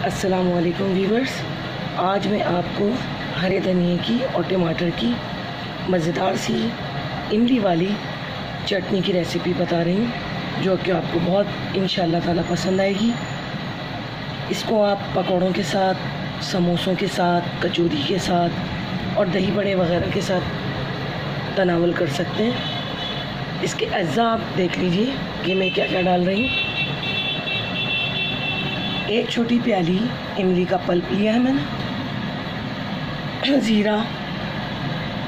अस्सलामुअलैकुम वीवर्स, आज मैं आपको हरे धनिए की और टमाटर की मज़ेदार सी इमली वाली चटनी की रेसिपी बता रही हूँ, जो कि आपको बहुत इंशाअल्लाह ताला पसंद आएगी। इसको आप पकौड़ों के साथ, समोसों के साथ, कचौरी के साथ और दही बड़े वगैरह के साथ तनावल कर सकते हैं। इसके अज्जा आप देख लीजिए कि मैं क्या क्या डाल रही हूँ। एक छोटी प्याली इमली का पल्प लिया है मैंने, ज़ीरा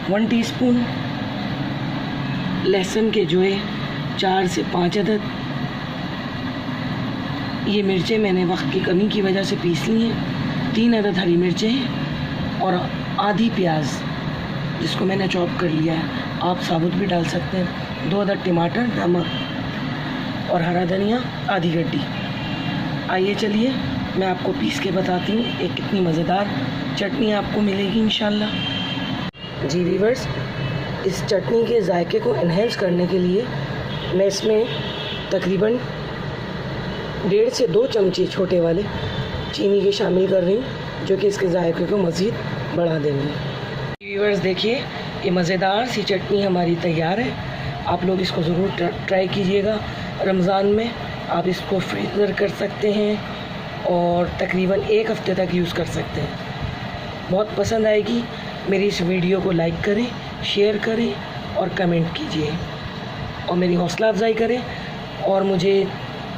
1 टीस्पून, लहसुन के जो है 4 से 5 अदद। ये मिर्चें मैंने वक्त की कमी की वजह से पीस ली हैं। 3 अदद हरी मिर्चें और आधी प्याज जिसको मैंने चॉप कर लिया है, आप साबुत भी डाल सकते हैं। 2 अदद टमाटर, नमक और हरा धनिया आधी गड्डी। आइए चलिए मैं आपको पीस के बताती हूँ एक कितनी मज़ेदार चटनी आपको मिलेगी इंशाल्लाह। जी वीवर्स, इस चटनी के जायके को इन्हेंस करने के लिए मैं इसमें तकरीबन 1.5 से 2 चमचे छोटे वाले चीनी के शामिल कर रही हूँ, जो कि इसके जायके को मज़ीद बढ़ा देंगे। वीवर्स देखिए, ये मज़ेदार सी चटनी हमारी तैयार है। आप लोग इसको ज़रूर ट्राई कीजिएगा। रमज़ान में आप इसको फ्रीज़र कर सकते हैं और तकरीबन 1 हफ़्ते तक यूज़ कर सकते हैं। बहुत पसंद आएगी। मेरी इस वीडियो को लाइक करें, शेयर करें और कमेंट कीजिए और मेरी हौसला अफजाई करें और मुझे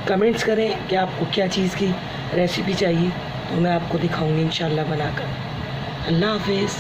कमेंट्स करें कि आपको क्या चीज़ की रेसिपी चाहिए, तो मैं आपको दिखाऊंगी इंशाल्लाह बनाकर। अल्लाह हाफ़िज़।